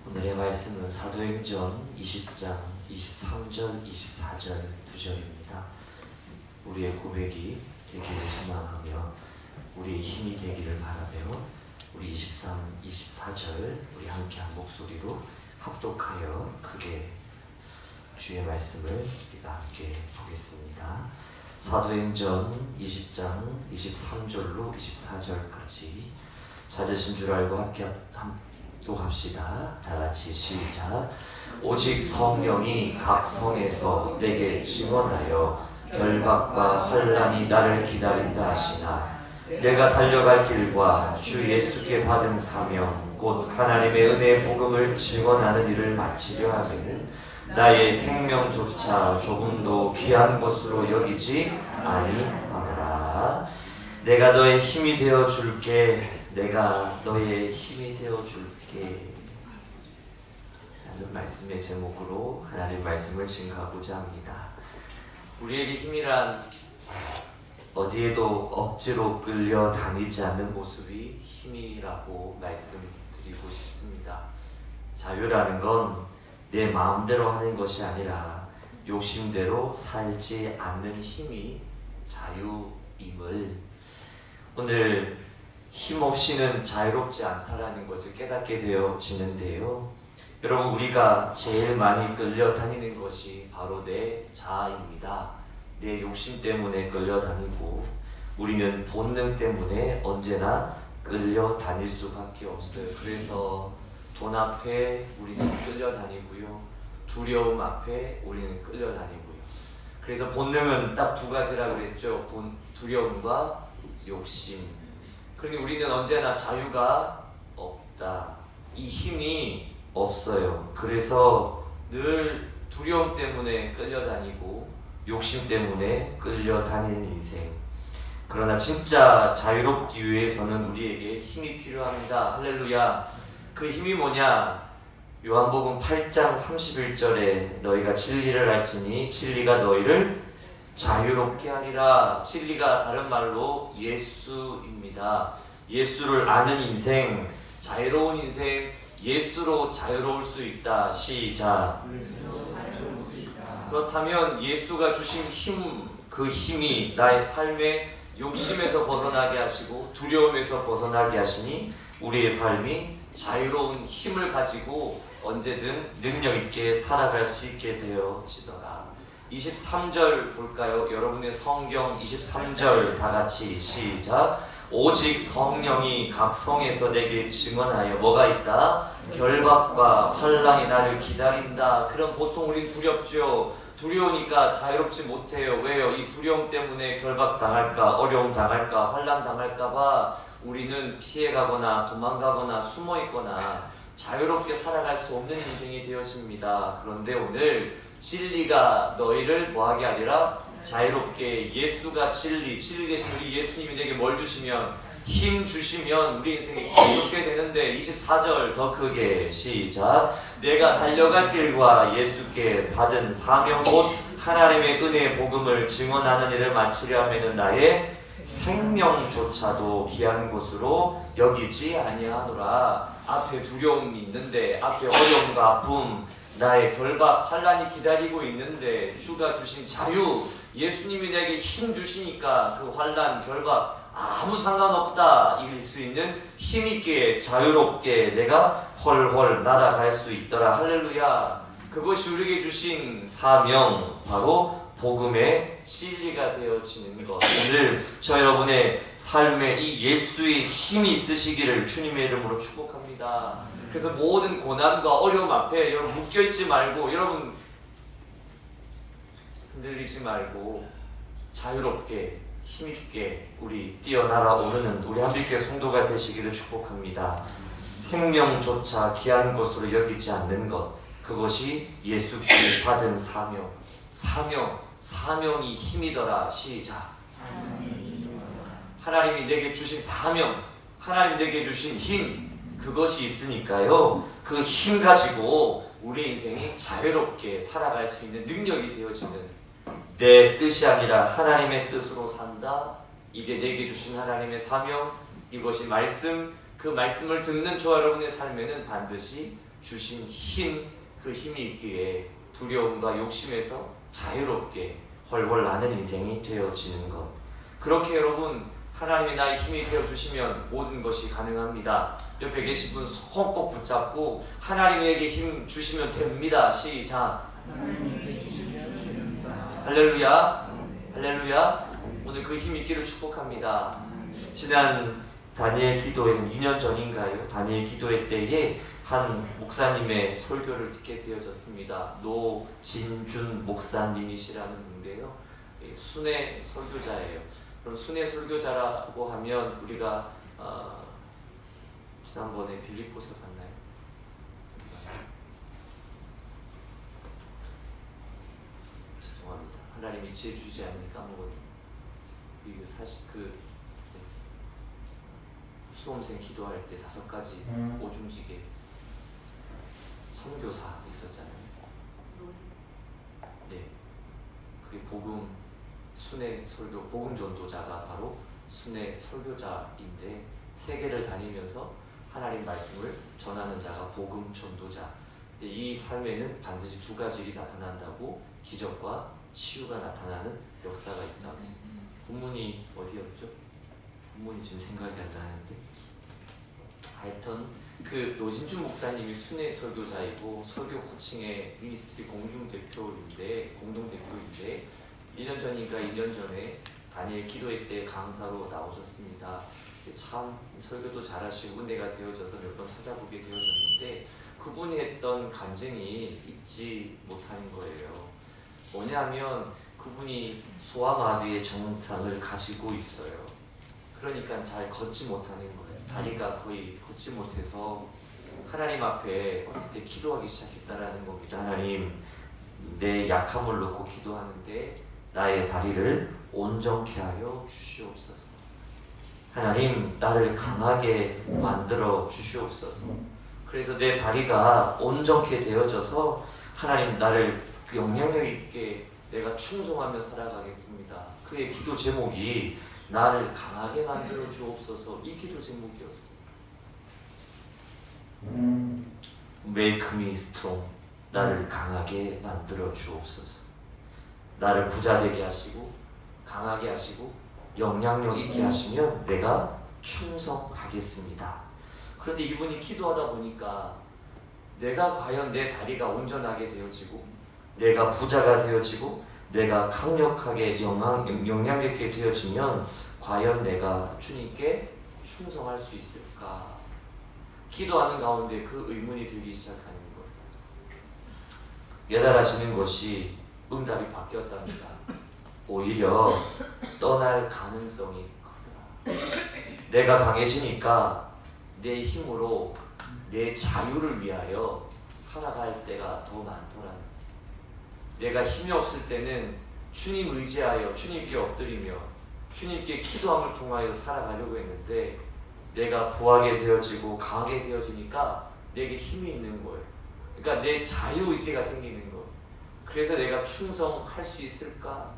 오늘의 말씀은 사도행전 20장 23절, 24절, 9절입니다. 우리의 고백이 되기를 소망하며 우리의 힘이 되기를 바라며 우리 23, 24절 우리 함께 한 목소리로 합독하여 크게 주의 말씀을 우리가 함께 보겠습니다. 사도행전 20장 23절로 24절까지 찾으신 줄 알고 함께 합시다. 다같이 시작. 오직 성령이 각 성에서 내게 증언하여 결박과 환난이 나를 기다린다 하시나 내가 달려갈 길과 주 예수께 받은 사명 곧 하나님의 은혜의 복음을 증언하는 일을 마치려 하면 나의 생명조차 조금도 귀한 것으로 여기지 아니하노라. 내가 너의 힘이 되어 줄게. 내가 너의 힘이 되어 줄게. 라는 말씀의 제목으로 하나님의 말씀을 증거하고자 합니다. 우리에게 힘이란 어디에도 억지로 끌려 다니지 않는 모습이 힘이라고 말씀드리고 싶습니다. 자유라는 건 내 마음대로 하는 것이 아니라 욕심대로 살지 않는 힘이 자유임을 오늘 힘 없이는 자유롭지 않다라는 것을 깨닫게 되어지는데요. 여러분, 우리가 제일 많이 끌려다니는 것이 바로 내 자아입니다. 내 욕심 때문에 끌려다니고 우리는 본능 때문에 언제나 끌려다닐 수밖에 없어요. 그래서 돈 앞에 우리는 끌려다니고요. 두려움 앞에 우리는 끌려다니고요. 그래서 본능은 딱 두 가지라고 그랬죠. 두려움과 욕심. 그러니 우리는 언제나 자유가 없다. 이 힘이 없어요. 그래서 늘 두려움 때문에 끌려다니고 욕심 때문에 끌려다니는 인생. 그러나 진짜 자유롭기 위해서는 우리에게 힘이 필요합니다. 할렐루야. 그 힘이 뭐냐? 요한복음 8장 31절에 너희가 진리를 알지니 진리가 너희를 자유롭게 하리라. 진리가 다른 말로 예수입니다. 예수를 아는 인생, 자유로운 인생, 예수로 자유로울 수 있다. 시작. 그렇다면 예수가 주신 힘, 그 힘이 나의 삶의 욕심에서 벗어나게 하시고 두려움에서 벗어나게 하시니 우리의 삶이 자유로운 힘을 가지고 언제든 능력 있게 살아갈 수 있게 되어지더라. 23절 볼까요? 여러분의 성경 23절 다 같이 시작. 오직 성령이 각 성에서 내게 증언하여 뭐가 있다? 결박과 환난이 나를 기다린다. 그럼 보통 우린 두렵죠. 두려우니까 자유롭지 못해요. 왜요? 이 두려움 때문에 결박당할까, 어려움 당할까, 환난 당할까 봐 우리는 피해가거나 도망가거나 숨어있거나 자유롭게 살아갈 수 없는 인생이 되어집니다. 그런데 오늘 진리가 너희를 뭐하게 하리라? 자유롭게. 예수가 진리 대신 우리 예수님이 내게 뭘 주시면? 힘 주시면 우리 인생이 자유롭게 되는데 24절 더 크게 시작. 내가 달려갈 길과 예수께 받은 사명 곧 하나님의 은혜의 복음을 증언하는 일을 마치려 하면은 나의 생명조차도 귀한 것으로 여기지 아니하노라. 앞에 두려움이 있는데, 앞에 어려움과 아픔, 나의 결박, 환난이 기다리고 있는데 주가 주신 자유, 예수님이 내게 힘 주시니까 그 환난, 결박 아무 상관없다 이길 수 있는 힘있게 자유롭게 내가 훨훨 날아갈 수 있더라. 할렐루야. 그것이 우리에게 주신 사명, 바로 복음의 진리가 되어지는 것. 오늘 저 여러분의 삶에 이 예수의 힘이 있으시기를 주님의 이름으로 축복합니다. 그래서 모든 고난과 어려움 앞에 여러분 묶여있지 말고, 여러분 흔들리지 말고 자유롭게 힘있게 우리 뛰어날아 오르는 우리 한빛교회 성도가 되시기를 축복합니다. 생명조차 귀한 것으로 여기지 않는 것, 그것이 예수께 받은 사명이 힘이더라. 시작. 하나님이 내게 주신 사명, 하나님 내게 주신 힘, 그것이 있으니까요. 그 힘 가지고 우리 인생이 자유롭게 살아갈 수 있는 능력이 되어지는, 내 뜻이 아니라 하나님의 뜻으로 산다. 이게 내게 주신 하나님의 사명, 이것이 말씀, 그 말씀을 듣는 저와 여러분의 삶에는 반드시 주신 힘, 그 힘이 있기에 두려움과 욕심에서 자유롭게 훨훨 나는 인생이 되어지는 것. 그렇게 여러분, 하나님이 나의 힘이 되어주시면 모든 것이 가능합니다. 옆에 계신 분 손 꼭 붙잡고 하나님에게 힘 주시면 됩니다. 시작. 할렐루야. 할렐루야. 오늘 그 힘 있기를 축복합니다. 지난 다니엘 기도회는 2년 전인가요? 다니엘 기도회 때에 한 목사님의 설교를 듣게 되어졌습니다. 노진준 목사님이시라는 분인데요. 순회 설교자예요. 그럼 순회 설교자라고 하면 우리가 지난번에 빌립보서 봤나요? 죄송합니다. 하나님이 지혜 주지 않으니까 까먹었네요. 이거 사실 수험생 기도할 때 5가지 오중지게 선교사 있었잖아요. 네, 그게 복음 순회 설교 복음 전도자가 바로 순회 설교자인데 세계를 다니면서 하나님 말씀을 전하는 자가 복음 전도자. 이 삶에는 반드시 2가지 일이 나타난다고, 기적과 치유가 나타나는 역사가 있다. 본문이 어디였죠? 본문이 지금 생각이 안 나는데, 하여튼 그 노진준 목사님이 순회 설교자이고 설교 코칭의 미니스트리 공동대표인데 1년 전인가 2년 전에 다니엘 기도회 때 강사로 나오셨습니다. 참 설교도 잘하시고 은혜가 되어져서 몇 번 찾아보게 되어졌는데, 그분이 했던 간증이 잊지 못하는 거예요. 뭐냐면 그분이 소아마비의 증상을 가지고 있어요. 그러니까 잘 걷지 못하는 거예요. 다리가 거의 걷지 못해서 하나님 앞에 어렸을 때 기도하기 시작했다라는 겁니다. 하나님, 내 약함을 놓고 기도하는데 나의 다리를 온전케 하여 주시옵소서. 하나님, 나를 강하게 만들어 주시옵소서. 그래서 내 다리가 온전케 되어져서 하나님, 나를 영향력 있게 내가 충성하며 살아가겠습니다. 그의 기도 제목이 나를 강하게 만들어 주옵소서. 이 기도 제목이었어. Make me strong. 나를 강하게 만들어 주옵소서. 나를 부자 되게 하시고 강하게 하시고 영향력 있게 하시면 내가 충성하겠습니다. 그런데 이분이 기도하다 보니까 내가 과연 내 다리가 온전하게 되어지고 내가 부자가 되어지고 내가 강력하게 영향력 있게 되어지면 과연 내가 주님께 충성할 수 있을까? 기도하는 가운데 그 의문이 들기 시작하는 거예요. 깨달아지는 것이 응답이 바뀌었답니다. 오히려 떠날 가능성이 크더라. 내가 강해지니까 내 힘으로 내 자유를 위하여 살아갈 때가 더 많더라는. 내가 힘이 없을 때는 주님 의지하여 주님께 엎드리며 주님께 기도함을 통하여 살아가려고 했는데, 내가 부하게 되어지고 강하게 되어지니까 내게 힘이 있는 거예요. 그러니까 내 자유의지가 생기는 거예요. 그래서 내가 충성할 수 있을까?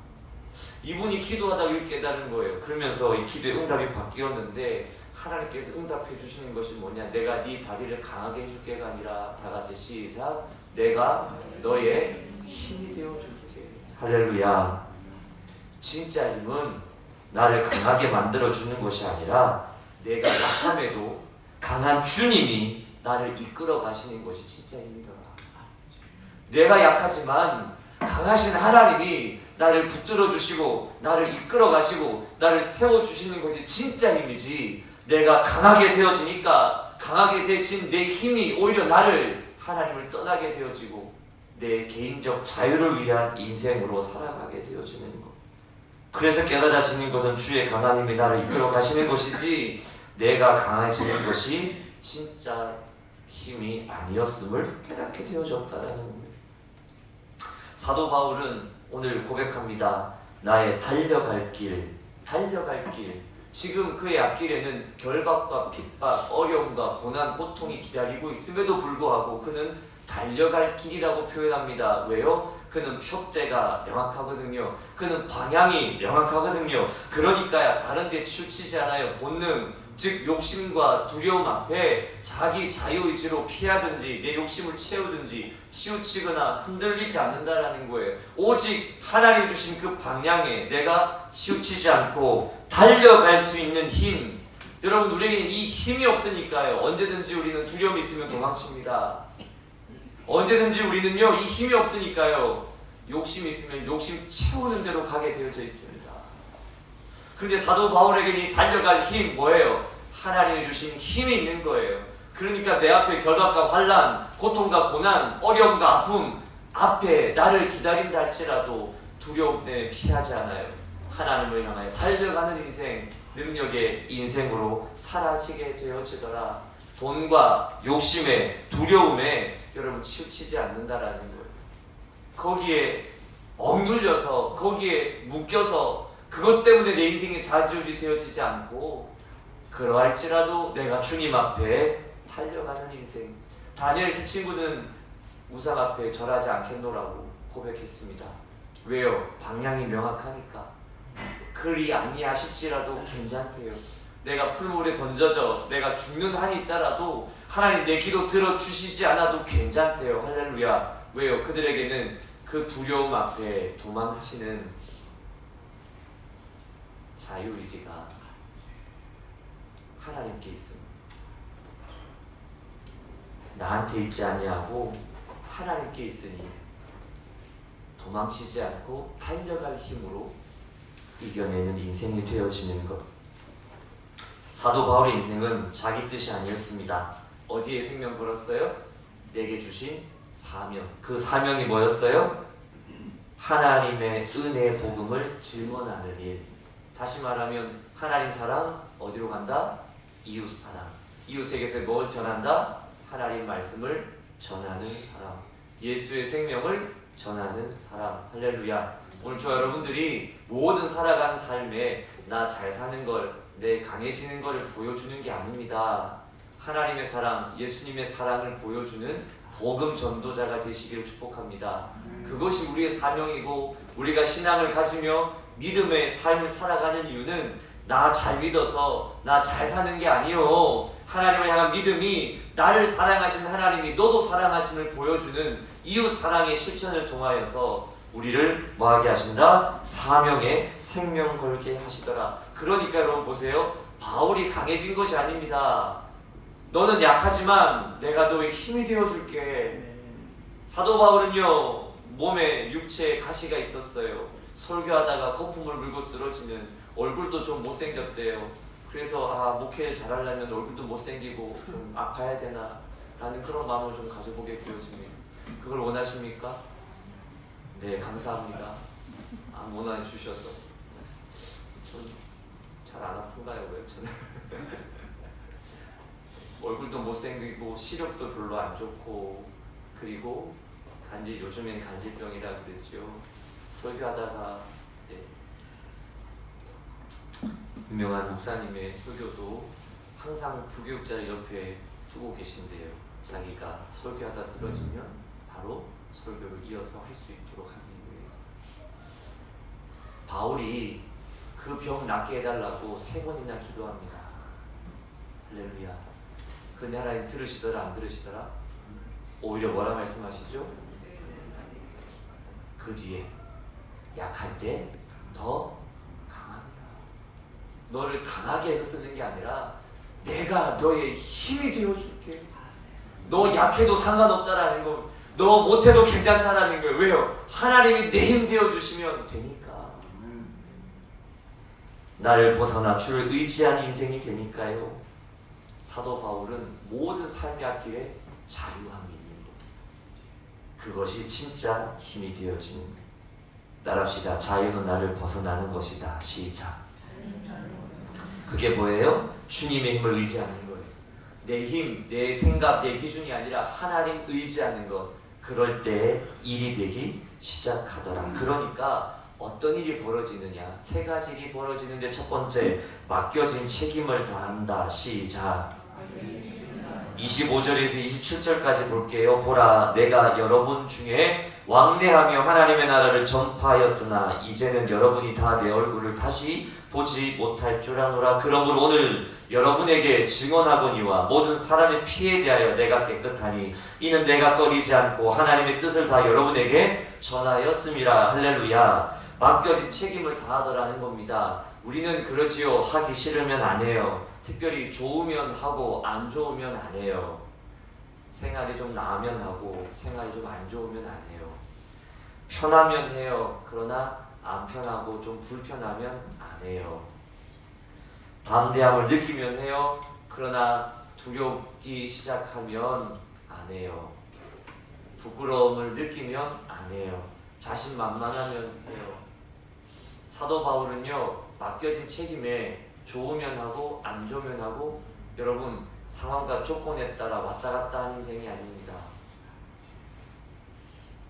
이분이 기도하다가 이를 깨달은 거예요. 그러면서 이 기도의 응답이 바뀌었는데, 하나님께서 응답해 주시는 것이 뭐냐? 내가 네 다리를 강하게 해줄게가 아니라, 다 같이 시작, 내가 너의 힘이 되어줄게. 할렐루야. 진짜 힘은 나를 강하게 만들어주는 것이 아니라 내가 약함에도 강한 주님이 나를 이끌어 가시는 것이 진짜 힘이더라. 내가 약하지만 강하신 하나님이 나를 붙들어 주시고 나를 이끌어 가시고 나를 세워 주시는 것이 진짜 힘이지, 내가 강하게 되어지니까 강하게 되어진 내 힘이 오히려 나를 하나님을 떠나게 되어지고 내 개인적 자유를 위한 인생으로 살아가게 되어지는 것. 그래서 깨달아지는 것은 주의 강한 힘이 나를 이끌어 가시는 것이지, 내가 강해지는 것이 진짜 힘이 아니었음을 깨닫게 되어졌다라는 겁니다. 사도 바울은 오늘 고백합니다. 나의 달려갈 길. 지금 그의 앞길에는 결박과 핍박, 어려움과 고난, 고통이 기다리고 있음에도 불구하고 그는 달려갈 길이라고 표현합니다. 왜요? 그는 표대가 명확하거든요. 그는 방향이 명확하거든요. 그러니까야 다른 데 치우치지 않아요. 본능, 즉 욕심과 두려움 앞에 자기 자유의지로 피하든지 내 욕심을 채우든지 치우치거나 흔들리지 않는다라는 거예요. 오직 하나님 주신 그 방향에 내가 치우치지 않고 달려갈 수 있는 힘. 여러분, 우리에게는 이 힘이 없으니까요, 언제든지 우리는 두려움이 있으면 도망칩니다. 언제든지 우리는요, 이 힘이 없으니까요, 욕심이 있으면 욕심 채우는 대로 가게 되어져 있습니다. 그런데 사도 바울에게는 이 달려갈 힘 뭐예요? 하나님이 주신 힘이 있는 거예요. 그러니까 내 앞에 결박과 환난, 고통과 고난, 어려움과 아픔 앞에 나를 기다린다 할지라도 두려움 때문에 피하지 않아요. 하나님을 향하여 달려가는 인생, 능력의 인생으로 사라지게 되어지더라. 돈과 욕심에, 두려움에 여러분 치우치지 않는다라는 거예요. 거기에 억눌려서, 거기에 묶여서 그것 때문에 내 인생이 좌지우지 되어지지 않고, 그러할지라도 내가 주님 앞에 달려가는 인생. 다니엘 세 친구는 우상 앞에 절하지 않겠노라고 고백했습니다. 왜요? 방향이 명확하니까. 그리 아니하실지라도 괜찮대요. 내가 풀물에 던져져 내가 죽는 한이 있다라도 하나님 내 기도 들어주시지 않아도 괜찮대요. 할렐루야. 왜요? 그들에게는 그 두려움 앞에 도망치는 자유의지가 하나님께 있습니다. 나한테 있지 아니하고 하나님께 있으니 도망치지 않고 달려갈 힘으로 이겨내는 인생이 되어지는 것. 사도 바울의 인생은 자기 뜻이 아니었습니다. 어디에 생명 걸었어요? 내게 주신 사명. 그 사명이 뭐였어요? 하나님의 은혜의 복음을 증언하는 일. 다시 말하면 하나님 사랑 어디로 간다? 이웃 사랑. 이웃에게서 뭘 전한다? 하나님 말씀을 전하는 사람. 예수의 생명을 전하는 사람. 할렐루야. 오늘 저 여러분들이 모든 살아가는 삶에 나 잘 사는 걸, 내 강해지는 걸 보여주는 게 아닙니다. 하나님의 사랑, 예수님의 사랑을 보여주는 복음 전도자가 되시기를 축복합니다. 그것이 우리의 사명이고, 우리가 신앙을 가지며 믿음의 삶을 살아가는 이유는 나 잘 믿어서 나 잘 사는 게 아니요, 하나님을 향한 믿음이 나를 사랑하신 하나님이 너도 사랑하심을 보여주는 이웃 사랑의 실천을 통하여서 우리를 뭐하게 하신다? 사명에 생명 걸게 하시더라. 그러니까 여러분 보세요. 바울이 강해진 것이 아닙니다. 너는 약하지만 내가 너의 힘이 되어줄게. 사도 바울은요, 몸에 육체에 가시가 있었어요. 설교하다가 거품을 물고 쓰러지는, 얼굴도 좀 못생겼대요. 그래서 목회를 잘하려면 얼굴도 못생기고 좀 아파야 되나 라는 그런 마음을 좀 가져보게 되어집니다. 그걸 원하십니까? 네, 감사합니다. 안 원해 주셔서. 전 잘 안 아픈가요? 왜 저는? 얼굴도 못생기고 시력도 별로 안 좋고, 그리고 요즘엔 간질병이라 그랬죠. 설교하다가 유명한 목사님의 설교도 항상 부교육자를 옆에 두고 계신데요. 자기가 설교하다 쓰러지면 바로 설교를 이어서 할 수 있도록 하기 위해서. 바울이 그 병 낫게 해달라고 3번이나 기도합니다. 할렐루야. 근데 하나님 들으시더라 안 들으시더라? 오히려 뭐라 말씀하시죠? 그 뒤에 약할 때 더 강합니다. 너를 강하게 해서 쓰는 게 아니라 내가 너의 힘이 되어줄게. 너 약해도 상관없다라는 거, 너 못해도 괜찮다라는 거예요. 왜요? 하나님이 내 힘 되어주시면 되니까. 나를 벗어나 주를 의지하는 인생이 되니까요. 사도 바울은 모든 삶의 앞길에 자유함이 있는 것. 그것이 진짜 힘이 되어지는 것. 따라합시다. 자유는 나를 벗어나는 것이다. 시작. 그게 뭐예요? 주님의 힘을 의지하는 거예요. 내 힘, 내 생각, 내 기준이 아니라 하나님 의지하는 것. 그럴 때 일이 되기 시작하더라. 그러니까 어떤 일이 벌어지느냐? 3가지 일이 벌어지는데, 첫 번째, 맡겨진 책임을 다한다. 시작. 25절에서 27절까지 볼게요. 보라, 내가 여러분 중에 왕래하며 하나님의 나라를 전파하였으나 이제는 여러분이 다 내 얼굴을 다시 보지 못할 줄 아노라. 그러므로 오늘 여러분에게 증언하거니와 모든 사람의 피에 대하여 내가 깨끗하니 이는 내가 꺼리지 않고 하나님의 뜻을 다 여러분에게 전하였음이라. 할렐루야. 맡겨진 책임을 다하더라는 겁니다. 우리는 그러지요. 하기 싫으면 안 해요. 특별히 좋으면 하고 안 좋으면 안 해요. 생활이 좀 나으면 하고 생활이 좀 안 좋으면 안 해요. 편하면 해요. 그러나 안 편하고 좀 불편하면 안 해요. 담대함을 느끼면 해요. 그러나 두렵기 시작하면 안 해요. 부끄러움을 느끼면 안 해요. 자신만만하면 해요. 사도 바울은요, 맡겨진 책임에 좋으면 하고 안 좋으면 하고, 여러분 상황과 조건에 따라 왔다 갔다 하는 인생이 아닙니다.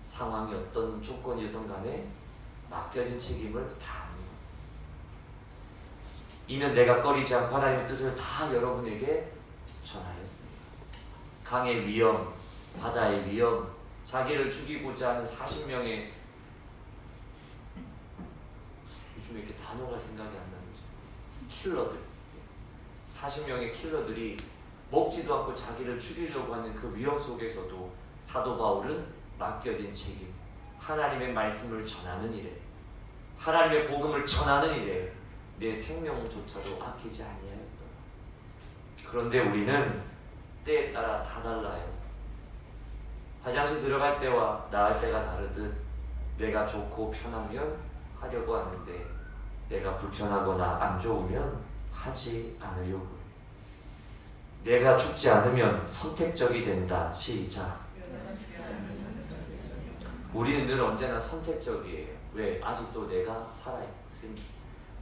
상황이 어떤 조건이든 간에 맡겨진 책임을 다 합니다. 이는 내가 꺼리지 않고 하나님의 뜻을 다 여러분에게 전하였습니다. 강의 위험, 바다의 위험, 자기를 죽이고자 하는 40명의, 요즘에 이렇게 단어가 생각이 안 나는 거죠. 킬러들, 40명의 킬러들이 먹지도 않고 자기를 죽이려고 하는 그 위험 속에서도 사도 바울은 맡겨진 책임, 하나님의 말씀을 전하는 일에, 하나님의 복음을 전하는 일에 내 생명조차도 아끼지 아니하였더라. 그런데 우리는 때에 따라 다 달라요. 화장실 들어갈 때와 나갈 때가 다르듯 내가 좋고 편하면 하려고 하는데 내가 불편하거나 안 좋으면 하지 않으려고 해요. 내가 죽지 않으면 선택적이 된다. 시작. 우리는 늘 언제나 선택적이에요. 왜? 아직도 내가 살아있으니,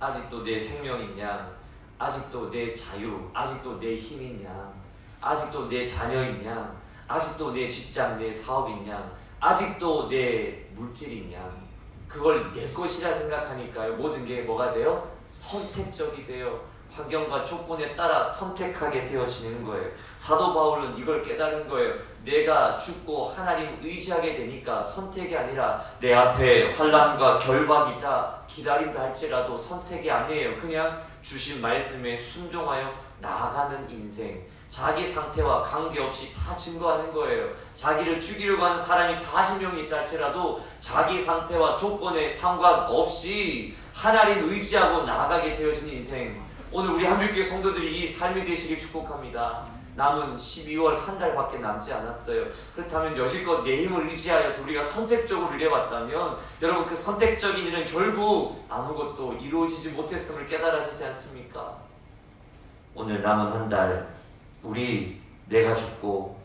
아직도 내 생명이냐, 아직도 내 자유, 아직도 내 힘이냐, 아직도 내 자녀이냐, 아직도 내 직장, 내 사업이냐, 아직도 내 물질이냐, 그걸 내 것이라 생각하니까요, 모든 게 뭐가 돼요? 선택적이 돼요. 환경과 조건에 따라 선택하게 되어지는 거예요. 사도 바울은 이걸 깨달은 거예요. 내가 죽고 하나님 의지하게 되니까 선택이 아니라 내 앞에 환난과 결박이 있다, 기다린다 할지라도 선택이 아니에요. 그냥 주신 말씀에 순종하여 나아가는 인생. 자기 상태와 관계없이 다 증거하는 거예요. 자기를 죽이려고 하는 사람이 40명이 있다 할지라도 자기 상태와 조건에 상관없이 하나님 의지하고 나아가게 되어지는 인생. 오늘 우리 한빛교회 성도들이 이 삶이 되시길 축복합니다. 남은 12월 한 달밖에 남지 않았어요. 그렇다면 여지껏 내 힘을 의지하여서 우리가 선택적으로 일해왔다면 여러분 그 선택적인 일은 결국 아무것도 이루어지지 못했음을 깨달아지지 않습니까? 오늘 남은 한 달 우리 내가 죽고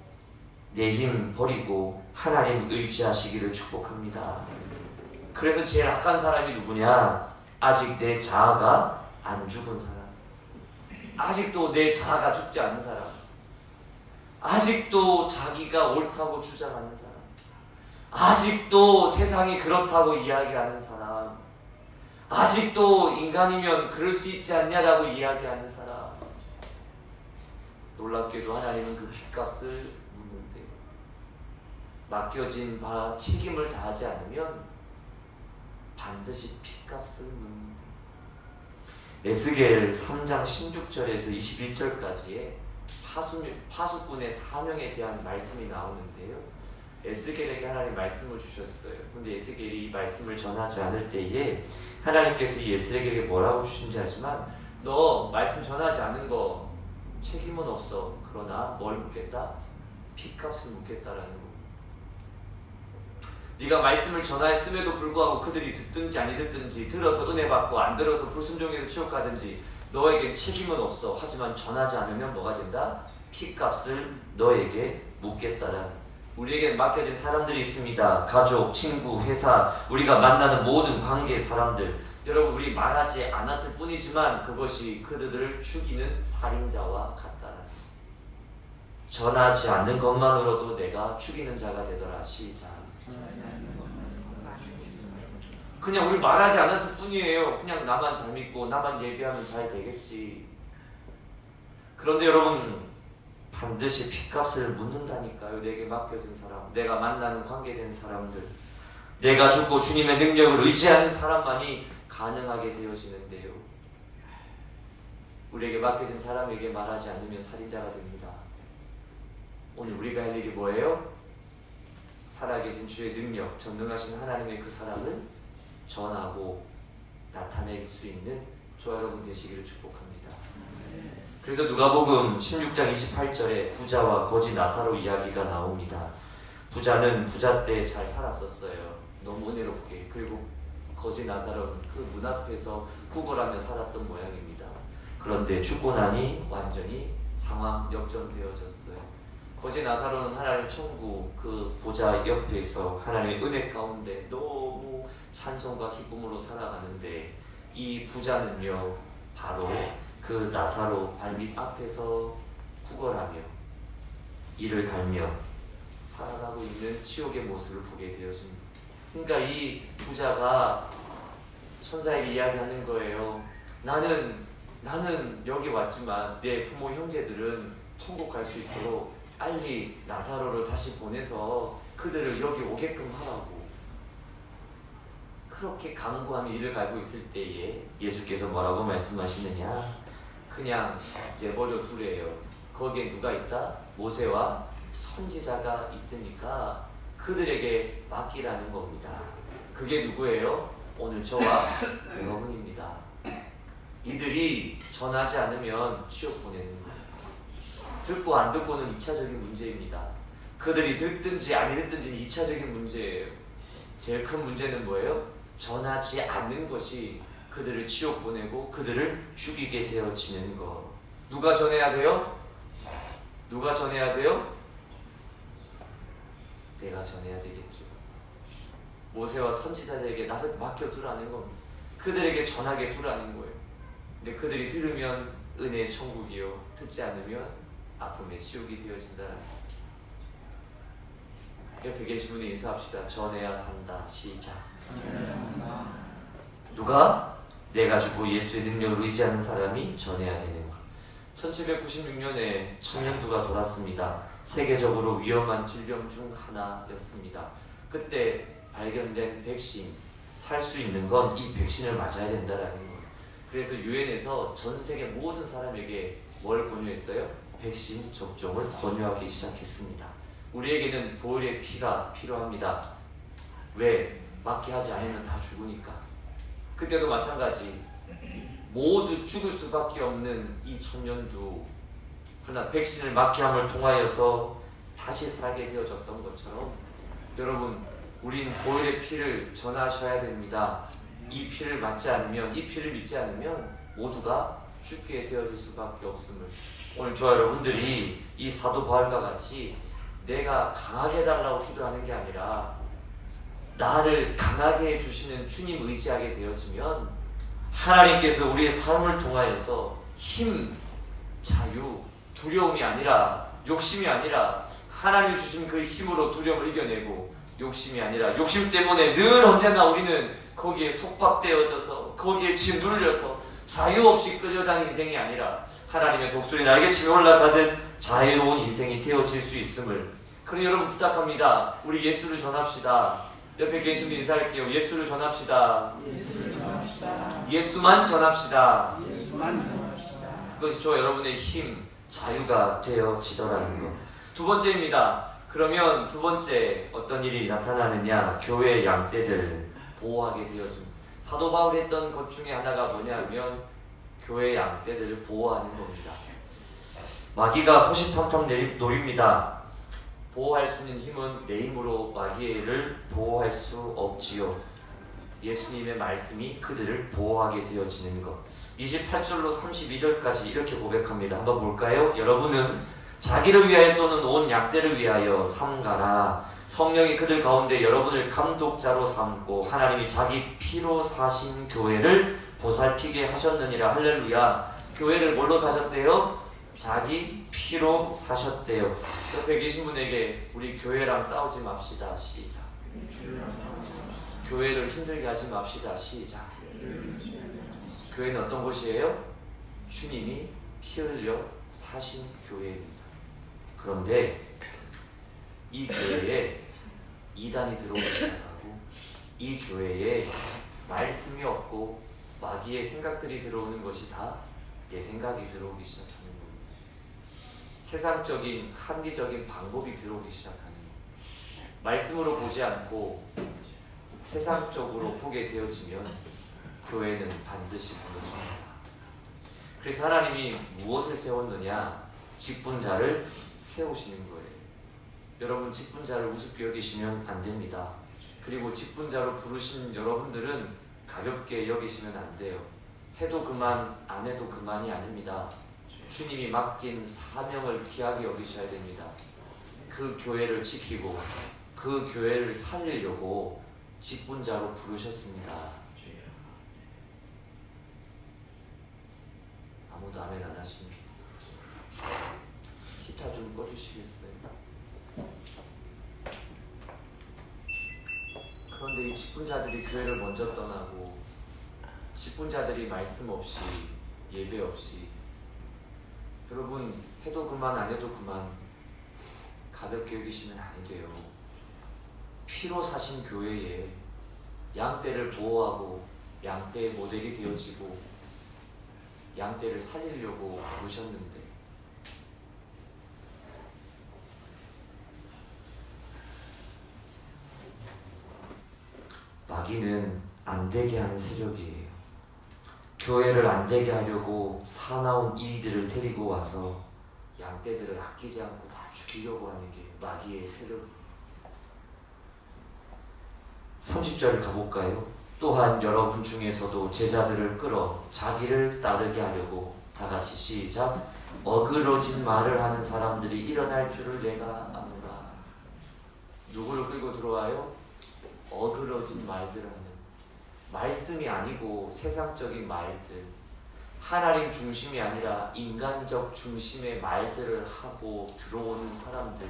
내 힘 버리고 하나님 의지하시기를 축복합니다. 그래서 제일 악한 사람이 누구냐? 아직 내 자아가 안 죽은 사람, 아직도 내 자아가 죽지 않은 사람, 아직도 자기가 옳다고 주장하는 사람, 아직도 세상이 그렇다고 이야기하는 사람, 아직도 인간이면 그럴 수 있지 않냐라고 이야기하는 사람. 놀랍게도 하나님은 그 핏값을 묻는데, 맡겨진 바 책임을 다하지 않으면 반드시 핏값을 묻는다. 에스겔 3장 16절에서 21절까지의 파수꾼의 사명에 대한 말씀이 나오는데요. 에스겔에게 하나님 말씀을 주셨어요. 근데 에스겔이 이 말씀을 전하지 않을 때에 하나님께서 이 에스겔에게 뭐라고 주신지 하지만, 너 말씀 전하지 않은 거 책임은 없어. 그러나 뭘 묻겠다? 핏값을 묻겠다라는 거. 네가 말씀을 전하였음에도 불구하고 그들이 듣든지 아니 듣든지, 들어서 은혜 받고 안 들어서 불순종해서 지옥 가든지 너에겐 책임은 없어. 하지만 전하지 않으면 뭐가 된다? 핏값을 너에게 묻겠다라는. 우리에게 맡겨진 사람들이 있습니다. 가족, 친구, 회사, 우리가 만나는 모든 관계의 사람들. 여러분, 우리 말하지 않았을 뿐이지만 그것이 그들을 죽이는 살인자와 같다라는. 전하지 않는 것만으로도 내가 죽이는 자가 되더라. 시작. 그냥 우리 말하지 않았을 뿐이에요. 그냥 나만 잘 믿고 나만 예배하면 잘 되겠지. 그런데 여러분, 반드시 핏값을 묻는다니까요. 내게 맡겨진 사람, 내가 만나는 관계된 사람들, 내가 죽고 주님의 능력을 의지하는 사람만이 가능하게 되어지는데요. 우리에게 맡겨진 사람에게 말하지 않으면 살인자가 됩니다. 오늘 우리가 할 일이 뭐예요? 살아계신 주의 능력, 전능하신 하나님의 그 사랑을 전하고 나타낼 수 있는 저와 여러분 되시기를 축복합니다. 그래서 누가복음 16장 28절에 부자와 거지 나사로 이야기가 나옵니다. 부자는 부자 때 잘 살았었어요. 너무 은혜롭게. 그리고 거지 나사로는 그 문 앞에서 구걸하며 살았던 모양입니다. 그런데 죽고 나니 완전히 상황 역전되어졌어요. 거지 나사로는 하나님 천국 그 보좌 옆에서 하나님의 은혜 가운데 너무 찬송과 기쁨으로 살아가는데, 이 부자는요 바로 그 나사로 발밑 앞에서 구걸하며 이를 갈며 살아가고 있는 지옥의 모습을 보게 되어집니다. 그러니까 이 부자가 천사에게 이야기하는 거예요. 나는 여기 왔지만 내 부모 형제들은 천국 갈 수 있도록 빨리 나사로를 다시 보내서 그들을 여기 오게끔 하라고. 그렇게 강구하며 이를 갈고 있을 때에 예수께서 뭐라고 말씀하시느냐? 그냥 내버려 두래요. 거기에 누가 있다? 모세와 선지자가 있으니까 그들에게 맡기라는 겁니다. 그게 누구예요? 오늘 저와 여러분입니다. 이들이 전하지 않으면 지옥 보내는 거예요. 듣고 안 듣고는 2차적인 문제입니다. 그들이 듣든지 안 듣든지 2차적인 문제예요. 제일 큰 문제는 뭐예요? 전하지 않는 것이 그들을 지옥 보내고 그들을 죽이게 되어지는 것. 누가 전해야 돼요? 누가 전해야 돼요? 내가 전해야 되겠죠. 모세와 선지자들에게 나를 맡겨두라는 겁니다. 그들에게 전하게 두라는 거예요. 근데 그들이 들으면 은혜의 천국이요, 듣지 않으면 아픔의 지옥이 되어진다는 거예요. 옆에 계신 분이 인사합시다. 전해야 산다. 시작. 누가? 내가 죽고 예수의 능력을 의지하는 사람이 전해야 되는 것. 1796년에 청년두가 돌았습니다. 세계적으로 위험한 질병 중 하나였습니다. 그때 발견된 백신, 살 수 있는 건 이 백신을 맞아야 된다라는 거예요. 그래서 유엔에서 전 세계 모든 사람에게 뭘 권유했어요? 백신 접종을 권유하기 시작했습니다. 우리에게는 보혈의 피가 필요합니다. 왜? 맞게 하지 않으면 다 죽으니까. 그때도 마찬가지. 모두 죽을 수밖에 없는 이 청년도 그러나 백신을 맞게 함을 통하여서 다시 살게 되어졌던 것처럼, 여러분, 우린 보혈의 피를 전하셔야 됩니다. 이 피를 맞지 않으면, 이 피를 믿지 않으면 모두가 죽게 되어질 수밖에 없음을. 오늘 저와 여러분들이 이 사도 바울과 같이 내가 강하게 해달라고 기도하는 게 아니라 나를 강하게 해주시는 주님 의지하게 되어지면 하나님께서 우리의 삶을 통하여서 힘, 자유, 두려움이 아니라, 욕심이 아니라 하나님이 주신 그 힘으로 두려움을 이겨내고, 욕심이 아니라 욕심 때문에 늘 언제나 우리는 거기에 속박되어져서 거기에 짓눌려서 자유 없이 끌려다니는 인생이 아니라 하나님의 독수리 날개치며 올라가듯 자유로운 인생이 되어질 수 있음을. 그러니 여러분 부탁합니다. 우리 예수를 전합시다. 옆에 계신 분 인사할게요. 예수를 전합시다. 예수만 전합시다. 그것이 저와 여러분의 힘, 자유가 되어지더라는 것. 두 번째입니다. 그러면 두 번째 어떤 일이 나타나느냐? 교회의 양떼들 보호하게 되어집니다. 사도 바울이 했던 것 중에 하나가 뭐냐면 교회의 양떼들을 보호하는 겁니다. 마귀가 호시탐탐 노립니다. 보호할 수 있는 힘은 내 힘으로 마귀를 보호할 수 없지요. 예수님의 말씀이 그들을 보호하게 되어지는 것. 28절로 32절까지 이렇게 고백합니다. 한번 볼까요? 여러분은 자기를 위하여 또는 온 양떼를 위하여 삼가라. 성령이 그들 가운데 여러분을 감독자로 삼고 하나님이 자기 피로 사신 교회를 보살피게 하셨느니라. 할렐루야. 교회를 뭘로 사셨대요? 자기 피로 사셨대요. 옆에 계신 분에게 우리 교회랑 싸우지 맙시다. 시작. 교회를 힘들게 하지 맙시다. 시작. 교회는 어떤 곳이에요? 주님이 피 흘려 사신 교회입니다. 그런데 이 교회에 이단이 들어오기 시작하고, 이 교회에 말씀이 없고 마귀의 생각들이 들어오는 것이 다 내 생각이 들어오기 시작하는 겁니다. 세상적인 합리적인 방법이 들어오기 시작하는 겁니다. 말씀으로 보지 않고 세상적으로 보게 되어지면 교회는 반드시 무너집니다. 그래서 하나님이 무엇을 세웠느냐? 직분자를 세우시는 거예요. 여러분, 직분자를 우습게 여기시면 안 됩니다. 그리고 직분자로 부르신 여러분들은 가볍게 여기시면 안 돼요. 해도 그만, 안 해도 그만이 아닙니다. 주님이 맡긴 사명을 귀하게 여기셔야 됩니다. 그 교회를 지키고 그 교회를 살리려고 직분자로 부르셨습니다. 아무도 아멘 안 하십니다. 기타 좀 꺼주시겠어요? 그런데 이 직분자들이 교회를 먼저 떠나고 직분자들이 말씀 없이 예배 없이, 여러분, 해도 그만 안 해도 그만 가볍게 여기시면 아니 돼요. 피로 사신 교회에 양떼를 보호하고 양떼의 모델이 되어지고 양떼를 살리려고 부르셨는데 마귀는 안 되게 하는 세력이에요. 교회를 안 되게 하려고 사나운 이들을 데리고 와서 양떼들을 아끼지 않고 다 죽이려고 하는 게 마귀의 세력이에요. 30절 가볼까요? 또한 여러분 중에서도 제자들을 끌어 자기를 따르게 하려고 다 같이 시작. 어그러진 말을 하는 사람들이 일어날 줄을 내가 아노라. 누구를 끌고 들어와요? 어그러진 말들을 하는, 말씀이 아니고 세상적인 말들, 하나님 중심이 아니라 인간적 중심의 말들을 하고 들어오는 사람들.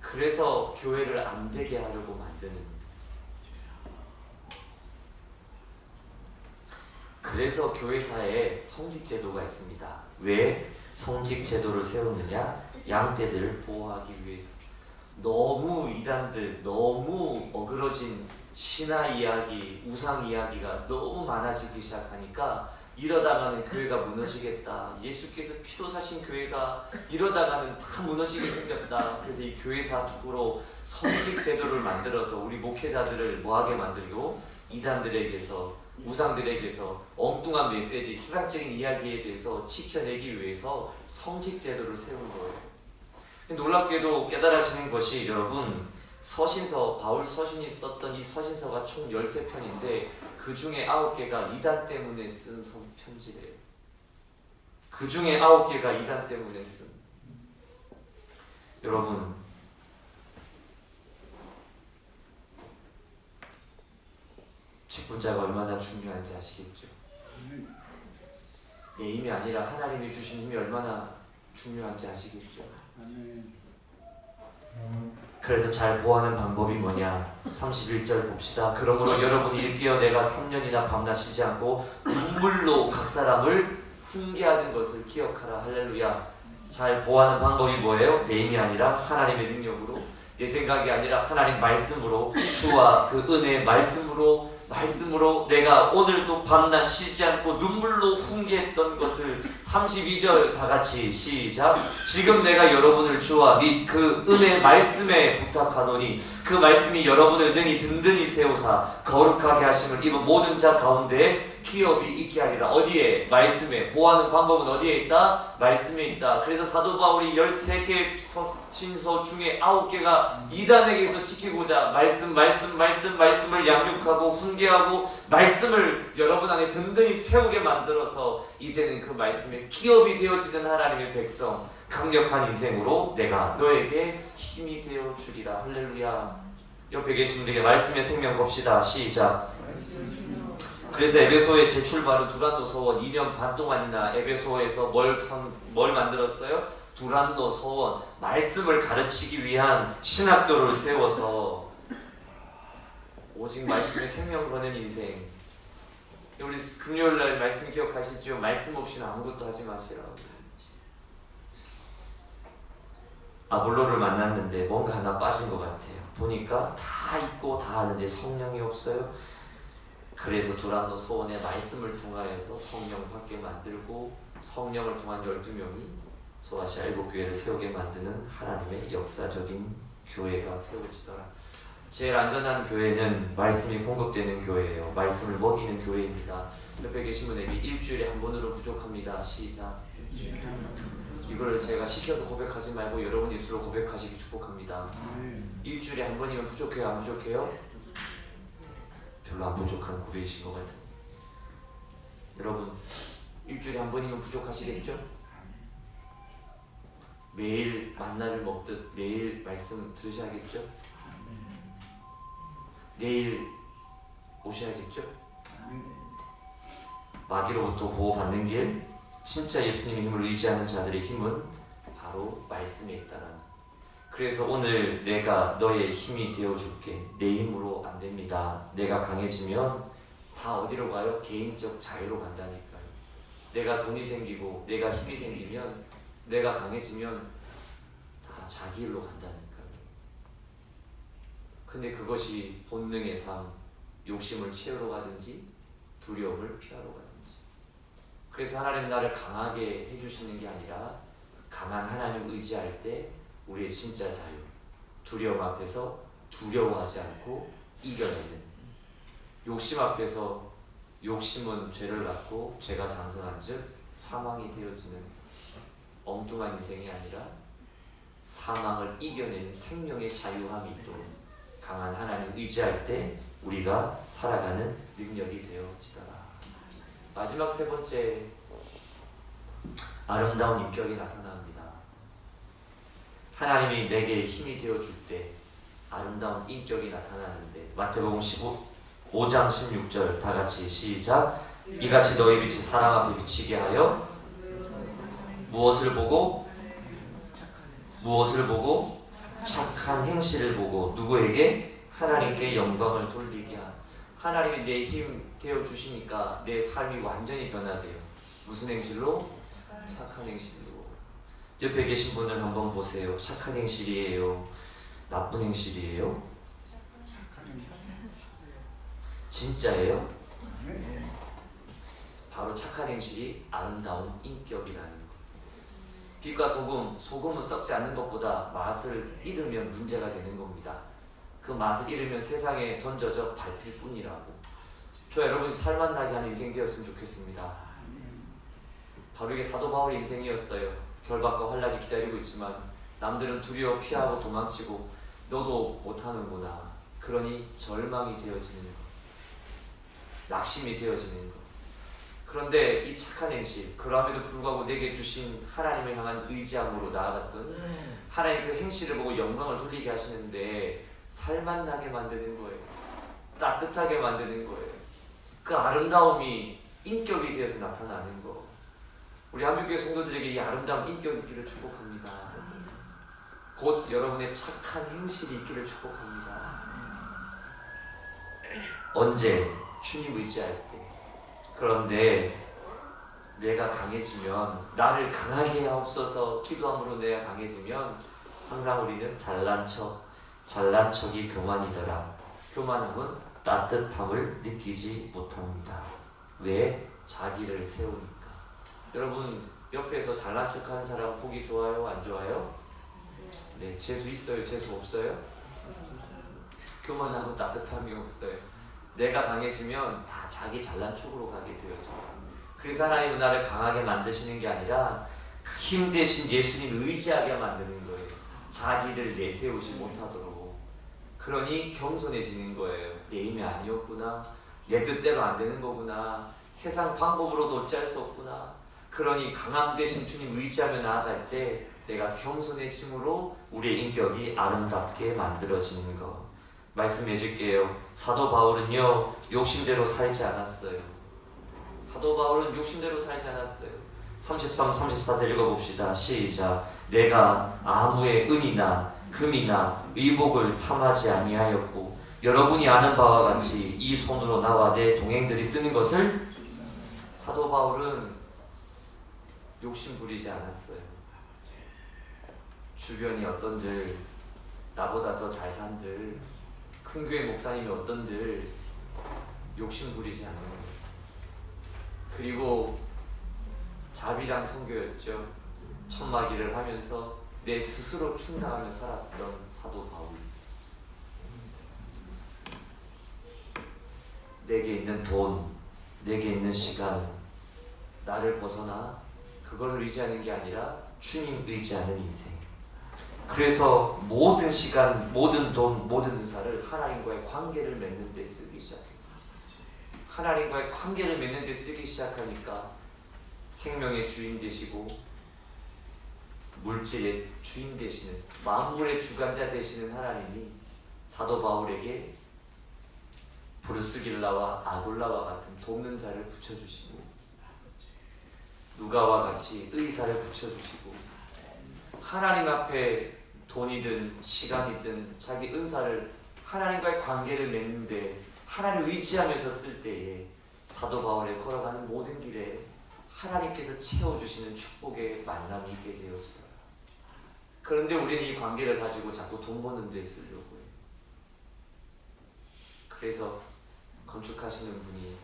그래서 교회를 안 되게 하려고 만드는, 그래서 교회사에 성직제도가 있습니다. 왜 성직제도를 세우느냐? 양떼들을 보호하기 위해서. 너무 이단들, 너무 어그러진 신화 이야기, 우상 이야기가 너무 많아지기 시작하니까 이러다가는 교회가 무너지겠다. 예수께서 피로 사신 교회가 이러다가는 다 무너지게 생겼다. 그래서 이 교회사적으로 성직 제도를 만들어서 우리 목회자들을 뭐하게 만들고 이단들에게서, 우상들에게서 엉뚱한 메시지, 세상적인 이야기에 대해서 지켜내기 위해서 성직 제도를 세운 거예요. 놀랍게도 깨달으시는 것이, 여러분, 서신서, 바울 서신이 썼던 이 서신서가 총 13편인데 그 중에 9개가 이단 때문에 쓴 편지래요. 그 중에 9개가 이단 때문에 쓴. 여러분, 직분자가 얼마나 중요한지 아시겠죠? 내 힘이 아니라 하나님이 주신 힘이 얼마나 중요한지 아시겠죠? 그래서 잘 보호하는 방법이 뭐냐? 31절 봅시다. 그러므로 여러분이 일깨어 내가 3년이나 밤낮 쉬지 않고 눈물로 각 사람을 훈계하는 것을 기억하라. 할렐루야. 잘 보호하는 방법이 뭐예요? 내 힘이 아니라 하나님의 능력으로, 내 생각이 아니라 하나님 말씀으로, 주와 그 은혜의 말씀으로 내가 오늘도 밤낮 쉬지 않고 눈물로 훈계했던 것을 32절 다 같이 시작. 지금 내가 여러분을 주와 및 그 은혜 말씀에 부탁하노니 그 말씀이 여러분을 능히 든든히 세우사 거룩하게 하심을 입은 모든 자 가운데 기업이 있게 하리라. 어디에? 말씀에. 보호하는 방법은 어디에 있다? 말씀에 있다. 그래서 사도 바울이 13개 신서 중에 9개가 이단에게서 지키고자 말씀을 양육하고 훈계하고 말씀을 여러분 안에 든든히 세우게 만들어서 이제는 그 말씀에 기업이 되어지는 하나님의 백성, 강력한 인생으로 내가 너에게 힘이 되어 주리라. 할렐루야. 옆에 계신 분들에게 말씀의 생명 겁시다. 시작. 그래서 에베소의 재출발은 두란노 서원 2년 반 동안이나 에베소에서 뭘 만들었어요? 두란노 서원, 말씀을 가르치기 위한 신학교를 세워서 오직 말씀에 생명 거는 인생. 우리 금요일날 말씀 기억하시죠? 말씀 없이는 아무것도 하지 마시라고. 아볼로를 만났는데 뭔가 하나 빠진 것 같아요. 보니까 다 있고 다 하는데 성령이 없어요. 그래서 두란노 소원의 말씀을 통하여서 성령 받게 만들고 성령을 통한 12명이 소아시아 7교회를 세우게 만드는 하나님의 역사적인 교회가 세워지더라. 제일 안전한 교회는 말씀이 공급되는 교회예요. 말씀을 먹이는 교회입니다. 옆에 계신 분에게 일주일에 한 번으로 부족합니다. 시작. 이걸 제가 시켜서 고백하지 말고 여러분 입술로 고백하시기 축복합니다. 일주일에 한 번이면 부족해요? 안 부족해요? 별로 안 부족한 고백이신 것 같아요. 여러분 일주일에 한 번이면 부족하시겠죠? 매일 만나를 먹듯 매일 말씀 들으셔야겠죠? 내일 오셔야겠죠? 마귀로부터 보호받는 길, 진짜 예수님의 힘을 의지하는 자들의 힘은 바로 말씀에 있다는. 그래서 오늘 내가 너의 힘이 되어줄게. 내 힘으로 안 됩니다. 내가 강해지면 다 어디로 가요? 개인적 자유로 간다니까요. 내가 돈이 생기고 내가 힘이 생기면 내가 강해지면 다 자기 일로 간다니까요. 근데 그것이 본능의 삶, 욕심을 채우러 가든지 두려움을 피하러 가든지. 그래서 하나님 나를 강하게 해주시는 게 아니라 강한 하나님을 의지할 때 우리의 진짜 자유, 두려움 앞에서 두려워하지 않고 이겨야 되는, 욕심 앞에서 욕심은 죄를 갖고 죄가 장성한 즉 사망이 되어지는 엉뚱한 인생이 아니라 사망을 이겨내는 생명의 자유함이 있도록 강한 하나님 의지할 때 우리가 살아가는 능력이 되어지더라. 마지막 세 번째, 아름다운 인격이 나타납니다. 하나님이 내게 힘이 되어줄 때 아름다운 인격이 나타나는데, 마태복음 5장 16절 다 같이 시작. 이같이 너희 빛이 사람 앞에 비치게 하여 무엇을 보고 착한 행실을 보고 누구에게? 하나님께 영광을 돌리게 하는. 하나님이 내 힘 되어주시니까 내 삶이 완전히 변화돼요. 무슨 행실로? 착한 행실로. 옆에 계신 분을 한번 보세요. 착한 행실이에요? 나쁜 행실이에요? 진짜예요? 바로 착한 행실이 아름다운 인격이라는 거. 빛과 소금은 썩지 않는 것보다 맛을 잃으면 문제가 되는 겁니다. 그 맛을 잃으면 세상에 던져져 밟힐 뿐이라고. 저 여러분이 살만나게 하는 인생 되었으면 좋겠습니다. 바로 이게 사도 바울의 인생이었어요. 결박과 환란이 기다리고 있지만 남들은 두려워 피하고 도망치고 너도 못하는구나. 그러니 절망이 되어지는 것, 낙심이 되어지는 것. 그런데 이 착한 행실, 그럼에도 불구하고 내게 주신 하나님을 향한 의지함으로 나아갔더니 하나님 그 행실을 보고 영광을 돌리게 하시는데 살만나게 만드는 거예요. 따뜻하게 만드는 거예요. 그 아름다움이 인격이 되어서 나타나는 거. 우리 한국교회 성도들에게 이 아름다운 인격이 있기를 축복합니다. 곧 여러분의 착한 행실이 있기를 축복합니다. 언제? 주님 의지할 때. 그런데 내가 강해지면, 나를 강하게 하옵소서 기도함으로 내가 강해지면 항상 우리는 잘난 척이 교만이더라. 교만함은 따뜻함을 느끼지 못합니다. 왜? 자기를 세우니까. 여러분 옆에서 잘난 척하는 사람 보기 좋아요? 안 좋아요? 네, 재수 있어요? 재수 없어요? 교만함은 따뜻함이 없어요. 내가 강해지면 다 자기 잘난 척으로 가게 되어져요. 그래서 하나님은 나를 강하게 만드시는 게 아니라 그 힘 대신 예수님을 의지하게 만드는 거예요. 자기를 내세우지 못하도록. 그러니 겸손해지는 거예요. 내 힘이 아니었구나. 내 뜻대로 안 되는 거구나. 세상 방법으로도 어찌할 수 없구나. 그러니 강함 대신 주님 의지하며 나아갈 때 내가 겸손해짐으로 우리의 인격이 아름답게 만들어지는 것. 말씀해 줄게요. 사도 바울은요, 욕심대로 살지 않았어요. 사도 바울은 욕심대로 살지 않았어요. 33, 34절 읽어봅시다. 시작. 내가 아무의 은이나 금이나 의복을 탐하지 아니하였고 여러분이 아는 바와 같이 이 손으로 나와 내 동행들이 쓰는 것을. 사도 바울은 욕심 부리지 않았어요. 주변이 어떤들, 나보다 더 잘 산들, 큰 교회 목사님이 어떤들, 욕심 부리지 않는 거예요. 그리고 자비랑 선교였죠. 천막일을 하면서 내 스스로 충당하며 살았던 사도 바울. 내게 있는 돈, 내게 있는 시간, 나를 벗어나 그걸 의지하는 게 아니라 주님 의지하는 인생. 그래서 모든 시간, 모든 돈, 모든 은사를 하나님과의 관계를 맺는 데 쓰기 시작했어요. 하나님과의 관계를 맺는 데 쓰기 시작하니까 생명의 주인 되시고 물질의 주인 되시는, 만물의 주관자 되시는 하나님이 사도 바울에게 브루스길라와 아굴라와 같은 돕는 자를 붙여주시고, 누가와 같이 의사를 붙여주시고, 하나님 앞에 돈이든 시간이든 자기 은사를 하나님과의 관계를 맺는데 하나님을 의지하면서 쓸 때에 사도 바울의 걸어가는 모든 길에 하나님께서 채워주시는 축복의 만남이 있게 되어지더라. 그런데 우리는 이 관계를 가지고 자꾸 돈 버는 데 쓰려고 해요. 그래서 건축하시는 분이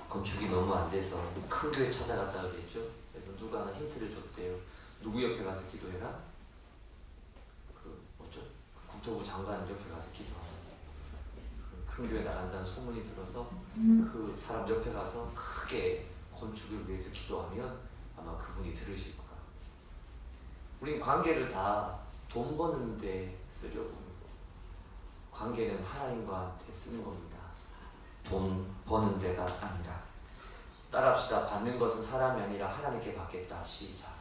건축이 너무 안 돼서 큰 교회 찾아갔다 그랬죠. 그래서 누가 하나 힌트를 줬대요. 누구 옆에 가서 기도해라? 국토부 장관 옆에 가서 기도하라. 큰 교회 나간다는 소문이 들어서 그 사람 옆에 가서 크게 건축을 위해서 기도하면 아마 그분이 들으실 거야. 우린 관계를 다 돈 버는 데 쓰려고 합니다. 관계는 하나님과한테 쓰는 겁니다. 돈 버는 데가 아니라. 따라합시다. 받는 것은 사람이 아니라 하나님께 받겠다. 시작.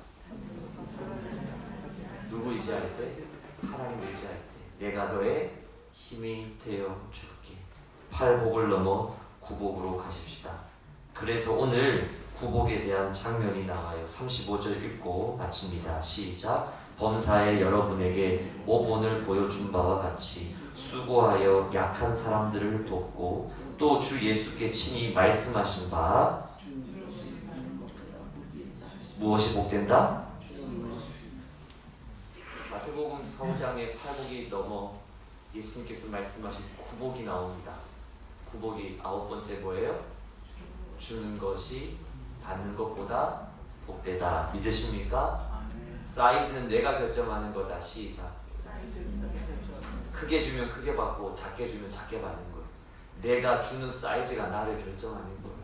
누구 의지할 때? 하나님 의지할 때. 내가 너의 힘이 되어 줄게. 팔복을 넘어 구복으로 가십시다. 그래서 오늘 구복에 대한 장면이 나와요. 35절 읽고 마칩니다. 시작. 범사에 여러분에게 모본을 보여준 바와 같이 수고하여 약한 사람들을 돕고 또 주 예수께 친히 말씀하신 바 무엇이 복된다? 마태복음 4장에 팔복이 넘어 예수님께서 말씀하신 구복이 나옵니다. 구복이 9번째 뭐예요? 주는 것이 받는 것보다 복되다. 믿으십니까? 사이즈는 내가 결정하는 거다. 시작. 크게 주면 크게 받고 작게 주면 작게 받는 거예요. 내가 주는 사이즈가 나를 결정하는 거예요.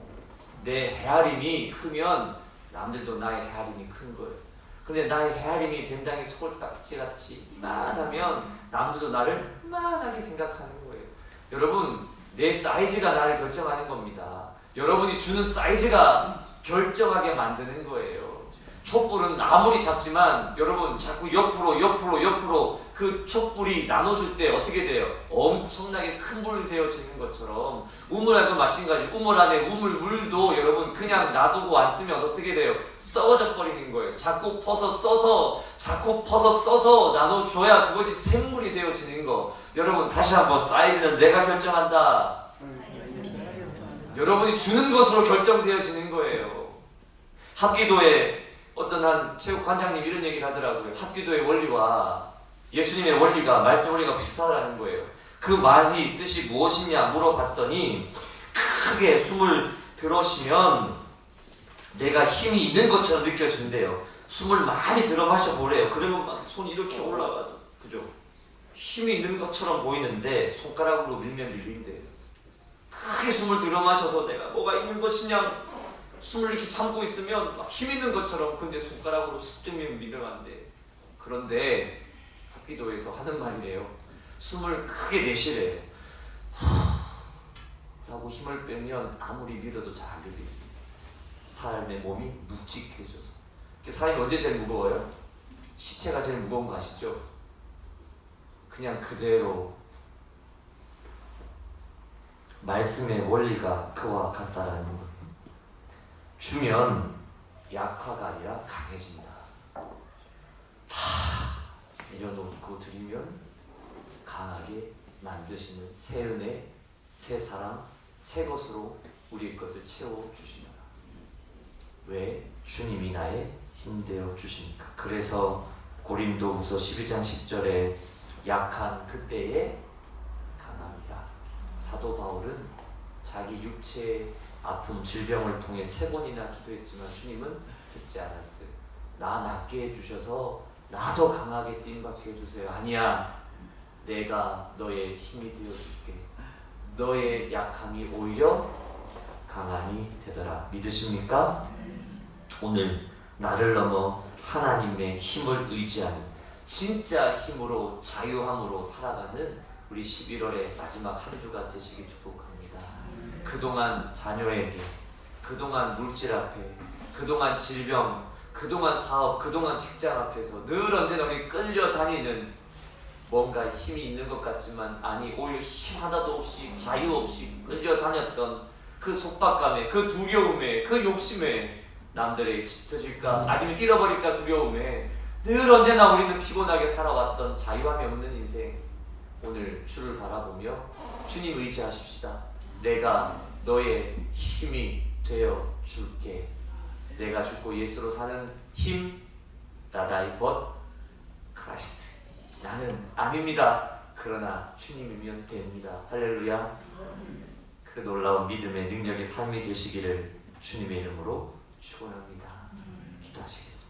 내 헤아림이 크면 남들도 나의 헤아림이 큰 거예요. 근데 나의 헤아림이 뱀장의 소굴딱지같이 이만하면 남들도 나를 이만하게 생각하는 거예요. 여러분, 내 사이즈가 나를 결정하는 겁니다. 여러분이 주는 사이즈가 결정하게 만드는 거예요. 촛불은 아무리 작지만 여러분 자꾸 옆으로 그 촛불이 나눠줄 때 어떻게 돼요? 엄청나게 큰 불이 되어지는 것처럼 우물하고 마찬가지. 우물 안에 우물물도 여러분 그냥 놔두고 안 쓰면 어떻게 돼요? 썩어져 버리는 거예요. 자꾸 퍼서 써서 나눠줘야 그것이 샘물이 되어지는 거. 여러분 다시 한번 사이즈는 내가 결정한다. 여러분이 주는 것으로 결정되어지는 거예요. 합기도에 어떤 한 체육관장님 이런 얘기를 하더라고요. 합기도의 원리와 예수님의 원리가, 말씀 원리가 비슷하다는 거예요. 그 말이 뜻이 무엇이냐 물어봤더니 크게 숨을 들어쉬면 내가 힘이 있는 것처럼 느껴진대요. 숨을 많이 들어 마셔보래요. 그러면 막 손이 이렇게 올라가서, 그죠? 힘이 있는 것처럼 보이는데 손가락으로 밀면 밀린대요. 크게 숨을 들어 마셔서 내가 뭐가 있는 것이냐 숨을 이렇게 참고 있으면 막 힘 있는 것처럼, 근데 손가락으로 쑥 밀면 안 돼. 그런데 합기도에서 하는 말이래요. 숨을 크게 내쉬래요. 라고 힘을 빼면 아무리 밀어도 잘 안 밀려요. 사람의 몸이 묵직해져서. 사람이 언제 제일 무거워요? 시체가 제일 무거운 거 아시죠? 그냥 그대로 말씀의 원리가 그와 같다라는 거예요. 주면 약화가 아니라 강해진다. 다 내려놓고 드리면 강하게 만드시는 새 은혜, 새 사랑, 새 것으로 우리의 것을 채워주시더라. 왜? 주님이 나의 힘되어 주시니까. 그래서 고린도후서 11장 10절에 약한 그때에 강함이라. 사도 바울은 자기 육체의 아픔, 질병을 통해 3번이나 기도했지만 주님은 듣지 않았어요. 나 낫게 해주셔서 나 더 강하게 쓰임받게 해주세요. 아니야, 내가 너의 힘이 되어줄게. 너의 약함이 오히려 강함이 되더라. 믿으십니까? 오늘 나를 넘어 하나님의 힘을 의지하는 진짜 힘으로 자유함으로 살아가는 우리 11월의 마지막 한 주가 되시길 축복합니다. 그동안 자녀에게, 그동안 물질 앞에, 그동안 질병, 그동안 사업, 그동안 직장 앞에서 늘 언제나 우리 끌려다니는 뭔가 힘이 있는 것 같지만 아니, 오히려 힘 하나도 없이 자유 없이 끌려다녔던 그 속박감에, 그 두려움에, 그 욕심에 남들에게 짙어질까 아니면 잃어버릴까 두려움에 늘 언제나 우리는 피곤하게 살아왔던 자유함이 없는 인생, 오늘 주를 바라보며 주님 의지하십시다. 내가 너의 힘이 되어 줄게. 내가 죽고 예수로 사는 힘, not I but Christ. 나는 아닙니다. 그러나 주님이면 됩니다. 할렐루야. 그 놀라운 믿음의 능력의 삶이 되시기를 주님의 이름으로 축원합니다. 기도하시겠습니다.